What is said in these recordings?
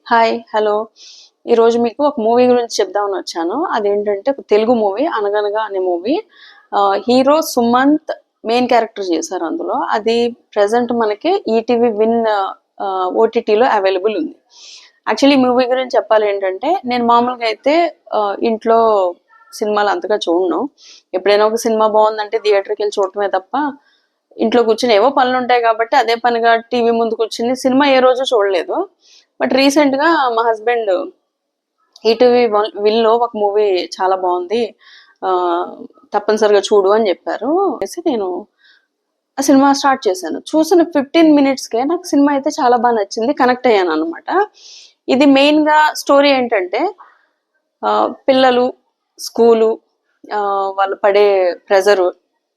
Hi hello. ఈరోజు మీకు ఒక మూవీ గురించి చెప్దామని వచ్చాను. అదేంటంటే తెలుగు మూవీ 'అనగనగా' అనే movie. Hero Sumanth main character చేశారు అందులో. అది ప్రజెంట్ మనకి ఈటీవీ విన్ ఓటీటీలో అవైలబుల్ ఉంది. యాక్చువల్లీ మూవీ గురించి చెప్పాలి ఏంటంటే, నేను మామూలుగా అయితే ఇంట్లో సినిమాలు అంతగా చూడను. ఎప్పుడైనా ఒక సినిమా బాగుందంటే థియేటర్కి వెళ్ళి చూడటమే తప్ప, ఇంట్లో కూర్చుని ఏవో పనులు ఉంటాయి కాబట్టి అదే పనిగా టీవీ ముందు కూర్చుని సినిమా ఏ రోజు చూడలేదు. బట్ రీసెంట్గా మా హస్బెండ్ ఈటీవీ విల్లో ఒక మూవీ చాలా బాగుంది, తప్పనిసరిగా చూడు అని చెప్పారు. నేను ఆ సినిమా స్టార్ట్ చేశాను. చూసిన 15 minutesకే నాకు సినిమా అయితే చాలా బాగా నచ్చింది, కనెక్ట్ అయ్యాను అనమాట. ఇది మెయిన్గా స్టోరీ ఏంటంటే, పిల్లలు స్కూలు, వాళ్ళు పడే ప్రెజరు,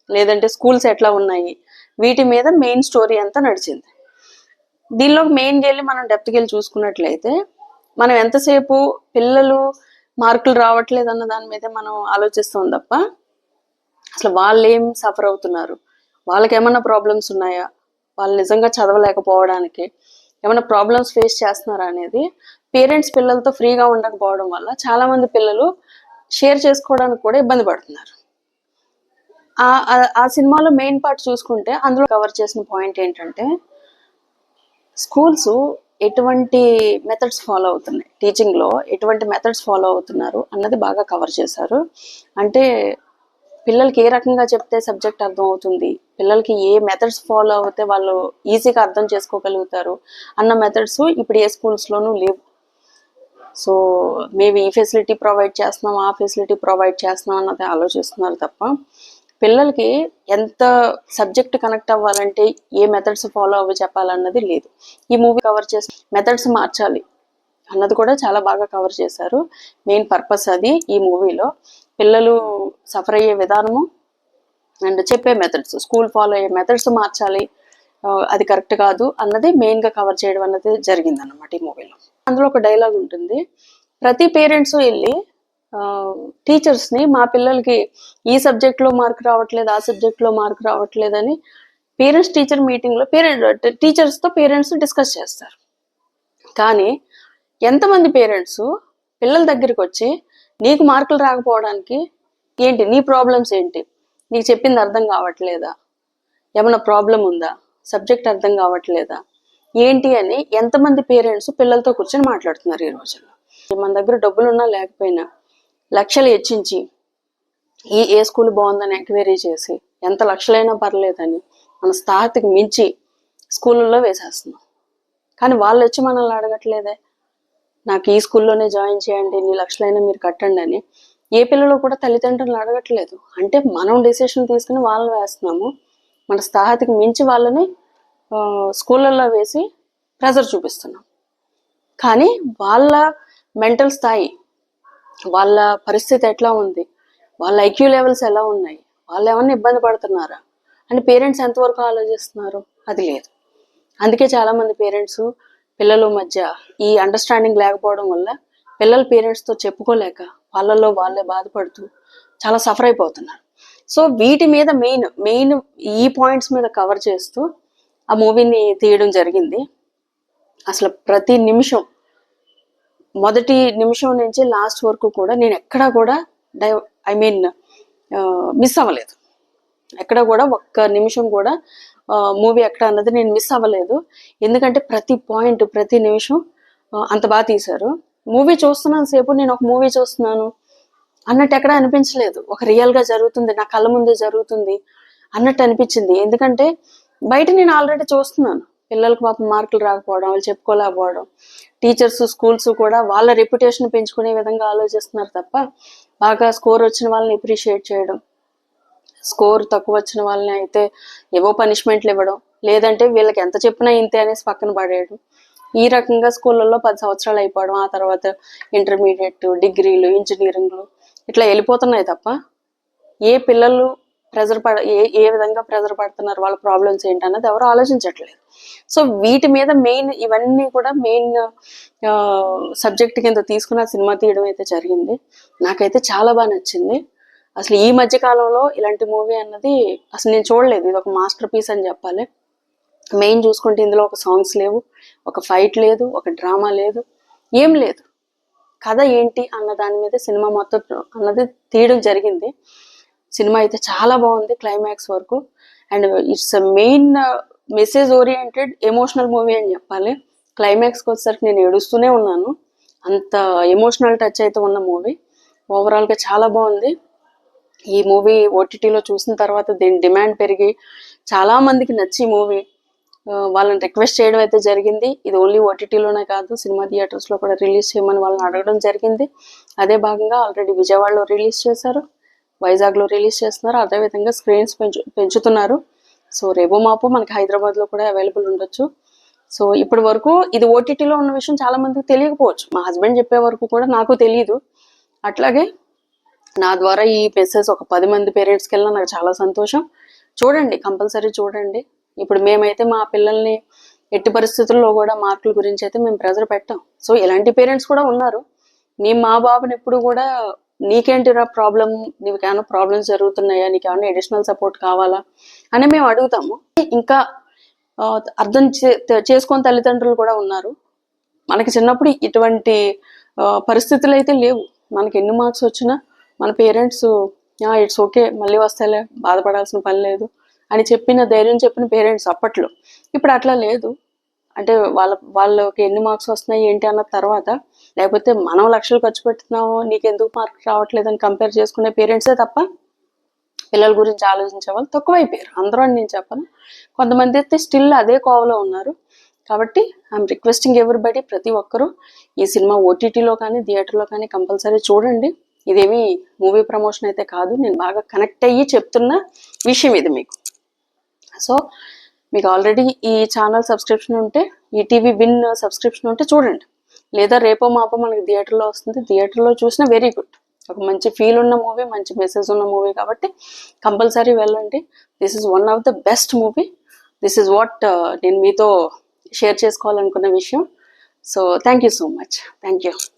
లేదంటే స్కూల్స్ ఎట్లా ఉన్నాయి, వీటి మీద మెయిన్ స్టోరీ అంతా నడిచింది. దీనిలో మెయిన్గా వెళ్ళి మనం డెప్త్కి వెళ్ళి చూసుకున్నట్లయితే, మనం ఎంతసేపు పిల్లలు మార్కులు రావట్లేదు అన్న దాని మీదే మనం ఆలోచిస్తాం తప్ప, అసలు వాళ్ళు ఏం సఫర్ అవుతున్నారు, వాళ్ళకి ఏమైనా ప్రాబ్లమ్స్ ఉన్నాయా, వాళ్ళు నిజంగా చదవలేకపోవడానికి ఏమైనా ప్రాబ్లమ్స్ ఫేస్ చేస్తున్నారా అనేది పేరెంట్స్ పిల్లలతో ఫ్రీగా ఉండకపోవడం వల్ల చాలామంది పిల్లలు షేర్ చేసుకోవడానికి కూడా ఇబ్బంది పడుతున్నారు. ఆ సినిమాలో మెయిన్ పార్ట్ చూసుకుంటే అందులో కవర్ చేసిన పాయింట్ ఏంటంటే, స్కూల్స్ ఎటువంటి మెథడ్స్ ఫాలో అవుతున్నాయి, టీచింగ్లో ఎటువంటి మెథడ్స్ ఫాలో అవుతున్నారు అన్నది బాగా కవర్ చేశారు. అంటే పిల్లలకి ఏ రకంగా చెప్తే సబ్జెక్ట్ అర్థం అవుతుంది, పిల్లలకి ఏ మెథడ్స్ ఫాలో అవుతే వాళ్ళు ఈజీగా అర్థం చేసుకోగలుగుతారు అన్న మెథడ్స్ ఇప్పుడు ఏ స్కూల్స్లోనూ లేవు. సో మేము ఈ ఫెసిలిటీ ప్రొవైడ్ చేస్తున్నాం, ఆ ఫెసిలిటీ ప్రొవైడ్ చేస్తున్నాం అన్నది ఆలోచిస్తున్నారు తప్ప, పిల్లలకి ఎంత సబ్జెక్ట్ కనెక్ట్ అవ్వాలంటే ఏ మెథడ్స్ ఫాలో అవ్వి చెప్పాలన్నది లేదు. ఈ మూవీ కవర్ చేసి మెథడ్స్ మార్చాలి అన్నది కూడా చాలా బాగా కవర్ చేశారు. మెయిన్ పర్పస్ అది ఈ మూవీలో. పిల్లలు సఫర్ అయ్యే విధానము అండ్ చెప్పే మెథడ్స్, స్కూల్ ఫాలో అయ్యే మెథడ్స్ మార్చాలి, అది కరెక్ట్ కాదు అన్నది మెయిన్గా కవర్ చేయడం అన్నది జరిగింది అన్నమాట ఈ మూవీలో. అందులో ఒక డైలాగ్ ఉంటుంది, ప్రతి పేరెంట్స్ వెళ్ళి టీచర్స్ని మా పిల్లలకి ఈ సబ్జెక్ట్లో మార్క్ రావట్లేదు, ఆ సబ్జెక్ట్లో మార్క్ రావట్లేదని పేరెంట్స్ టీచర్ మీటింగ్లో టీచర్స్తో పేరెంట్స్ డిస్కస్ చేస్తారు. కానీ ఎంతమంది పేరెంట్స్ పిల్లల దగ్గరికి వచ్చి నీకు మార్కులు రాకపోవడానికి ఏంటి, నీ ప్రాబ్లమ్స్ ఏంటి, నీకు చెప్పింది అర్థం కావట్లేదా, ఏమైనా ప్రాబ్లం ఉందా, సబ్జెక్ట్ అర్థం కావట్లేదా ఏంటి అని ఎంతమంది పేరెంట్స్ పిల్లలతో కూర్చొని మాట్లాడుతున్నారు ఈ రోజుల్లో. మన దగ్గర డబ్బులున్నా లేకపోయినా లక్షలు హెచ్చించి ఏ స్కూల్ బాగుందని ఎంక్వైరీ చేసి ఎంత లక్షలైనా పర్లేదని మన స్థాయికి మించి స్కూళ్ళల్లో వేసేస్తున్నాం. కానీ వాళ్ళు వచ్చి మనల్ని అడగట్లేదే, నాకు ఈ స్కూల్లోనే జాయిన్ చేయండి, ఇన్ని లక్షలైనా మీరు కట్టండి అని ఏ పిల్లలు కూడా తల్లిదండ్రులను అడగట్లేదు. అంటే మనం డెసిషన్ తీసుకుని వాళ్ళని వేస్తున్నాము, మన స్థాయికి మించి వాళ్ళని స్కూళ్ళల్లో వేసి ప్రెజర్ చూపిస్తున్నాం. కానీ వాళ్ళ మెంటల్ స్థాయి, వాళ్ళ పరిస్థితి ఎట్లా ఉంది, వాళ్ళ ఐక్యూ లెవెల్స్ ఎలా ఉన్నాయి, వాళ్ళు ఏమన్నా ఇబ్బంది పడుతున్నారా అని పేరెంట్స్ ఎంతవరకు ఆలోచిస్తున్నారు, అది లేదు. అందుకే చాలామంది పేరెంట్స్ పిల్లల మధ్య ఈ అండర్స్టాండింగ్ లేకపోవడం వల్ల పిల్లలు పేరెంట్స్తో చెప్పుకోలేక వాళ్ళలో వాళ్ళే బాధపడుతూ చాలా సఫర్ అయిపోతున్నారు. సో వీటి మీద మెయిన్ ఈ పాయింట్స్ మీద కవర్ చేస్తూ ఆ మూవీని తీయడం జరిగింది. అసలు ప్రతి నిమిషం, మొదటి నిమిషం నుంచి లాస్ట్ వరకు కూడా నేను ఎక్కడా కూడా మిస్ అవ్వలేదు. ఎక్కడ కూడా ఒక్క నిమిషం కూడా మూవీ ఎక్కడ అన్నది నేను మిస్ అవ్వలేదు. ఎందుకంటే ప్రతి పాయింట్, ప్రతి నిమిషం అంత బాగా తీశారు. మూవీ చూస్తున్నాను సేపు నేను ఒక మూవీ చూస్తున్నాను అన్నట్టు ఎక్కడ అనిపించలేదు. ఒక రియల్గా జరుగుతుంది, నా కళ్ళ ముందే జరుగుతుంది అన్నట్టు అనిపించింది. ఎందుకంటే బయట నేను ఆల్రెడీ చూస్తున్నాను, పిల్లలకు పాపం మార్కులు రాకపోవడం, వాళ్ళు చెప్పుకోలేకపోవడం, టీచర్స్ స్కూల్స్ కూడా వాళ్ళ రెప్యుటేషన్ పెంచుకునే విధంగా ఆలోచిస్తున్నారు తప్ప బాగా స్కోర్ వచ్చిన వాళ్ళని అప్రిషియేట్ చేయడం, స్కోర్ తక్కువ వచ్చిన వాళ్ళని అయితే ఏవో పనిష్మెంట్లు ఇవ్వడం, లేదంటే వీళ్ళకి ఎంత చెప్పినా ఇంతే అనేసి పక్కన పడేయడం. ఈ రకంగా స్కూళ్ళల్లో 10 సంవత్సరాలు అయిపోవడం, ఆ తర్వాత ఇంటర్మీడియట్, డిగ్రీలు, ఇంజనీరింగ్లు ఇట్లా వెళ్ళిపోతున్నాయి తప్ప ఏ పిల్లలు ఏ విధంగా ప్రెజర్ పడుతున్నారు, వాళ్ళ ప్రాబ్లమ్స్ ఏంటన్నది ఎవరు ఆలోచించట్లేదు. సో వీటి మీద ఇవన్నీ కూడా మెయిన్ సబ్జెక్ట్ కింద తీసుకున్న సినిమా తీయడం అయితే జరిగింది. నాకైతే చాలా బాగా నచ్చింది. అసలు ఈ మధ్య కాలంలో ఇలాంటి మూవీ అన్నది అసలు నేను చూడలేదు. ఇది ఒక మాస్టర్ పీస్ అని చెప్పాలి. మెయిన్ చూసుకుంటే ఇందులో ఒక సాంగ్స్ లేవు, ఒక ఫైట్ లేదు, ఒక డ్రామా లేదు, ఏం లేదు, కథ ఏంటి అన్న దాని మీద సినిమా మొత్తం అన్నది తీయడం జరిగింది. సినిమా అయితే చాలా బాగుంది క్లైమాక్స్ వరకు. And it's main message oriented emotional movie అని చెప్పాలి. క్లైమాక్స్కి వచ్చేసరికి నేను ఏడుస్తూనే ఉన్నాను, అంత ఎమోషనల్ టచ్ అయితే ఉన్న మూవీ. ఓవరాల్గా చాలా బాగుంది. ఈ మూవీ ఓటీటీలో చూసిన తర్వాత దీని డిమాండ్ పెరిగి చాలా మందికి నచ్చి మూవీ వాళ్ళని రిక్వెస్ట్ చేయడం అయితే జరిగింది. ఇది ఓన్లీ ఓటీటీలోనే కాదు, సినిమా థియేటర్స్లో కూడా రిలీజ్ చేయమని వాళ్ళని అడగడం జరిగింది. అదే భాగంగా ఆల్రెడీ విజయవాడలో రిలీజ్ చేశారు, వైజాగ్లో రిలీజ్ చేస్తున్నారు, అదేవిధంగా స్క్రీన్స్ పెంచుతున్నారు. సో రేపో మాపో మనకి హైదరాబాద్లో కూడా అవైలబుల్ ఉండొచ్చు. సో ఇప్పటి వరకు ఇది ఓటీటీలో ఉన్న విషయం చాలా మందికి తెలియకపోవచ్చు. మా హస్బెండ్ చెప్పే వరకు కూడా నాకు తెలియదు. అట్లాగే నా ద్వారా ఈ మెసేజ్ ఒక 10 మంది పేరెంట్స్కి వెళ్ళినా నాకు చాలా సంతోషం. చూడండి, కంపల్సరీ చూడండి. ఇప్పుడు మేమైతే మా పిల్లల్ని ఎట్టి పరిస్థితుల్లో కూడా మార్కుల గురించి అయితే మేము ప్రెజర్ పెట్టాం. సో ఇలాంటి పేరెంట్స్ కూడా ఉన్నారు. మా బాబుని ఎప్పుడు కూడా నీకేంటిరా ప్రాబ్లం, నీకేమైనా ప్రాబ్లమ్స్ జరుగుతున్నాయా, నీకేమైనా అడిషనల్ సపోర్ట్ కావాలా అని మేము అడుగుతాము. ఇంకా అర్థం చేసుకొని తల్లిదండ్రులు కూడా ఉన్నారు. మనకి చిన్నప్పుడు ఇటువంటి పరిస్థితులు అయితే లేవు. మనకి ఎన్ని మార్క్స్ వచ్చినా మన పేరెంట్స్ ఇట్స్ ఓకే, మళ్ళీ వస్తాలే, బాధపడాల్సిన పని లేదు అని ధైర్యం చెప్పిన పేరెంట్స్ అప్పట్లో. ఇప్పుడు అట్లా లేదు. అంటే వాళ్ళకి ఎన్ని మార్క్స్ వస్తున్నాయి ఏంటి అన్న తర్వాత, లేకపోతే మనం లక్షలు ఖర్చు పెడుతున్నాము నీకెందుకు మార్క్ రావట్లేదు అని కంపేర్ చేసుకునే పేరెంట్సే తప్ప పిల్లల గురించి ఆలోచించే వాళ్ళు తక్కువైపోయారు. అందరూ అని నేను చెప్పను, కొంతమంది అయితే స్టిల్ అదే కోవలో ఉన్నారు. కాబట్టి ఐఎమ్ రిక్వెస్టింగ్ ఎవ్రీబడి, ప్రతి ఒక్కరూ ఈ సినిమా ఓటీటీలో కానీ థియేటర్లో కానీ కంపల్సరీ చూడండి. ఇదేమి మూవీ ప్రమోషన్ అయితే కాదు, నేను బాగా కనెక్ట్ అయ్యి చెప్తున్న విషయం ఇది మీకు. సో మీకు ఆల్రెడీ ఈ ఛానల్ సబ్స్క్రిప్షన్ ఉంటే, ఈటీవీ విన్ సబ్స్క్రిప్షన్ ఉంటే చూడండి, లేదా రేపో మాపో మనకి థియేటర్లో వస్తుంది, థియేటర్లో చూసినా వెరీ గుడ్. ఒక మంచి ఫీల్ ఉన్న మూవీ, మంచి మెసేజ్ ఉన్న మూవీ కాబట్టి కంపల్సరీ వెళ్ళండి. This is one of the best movie. This is what నేను మీతో షేర్ చేసుకోవాలనుకున్న విషయం. So thank you so much. Thank you.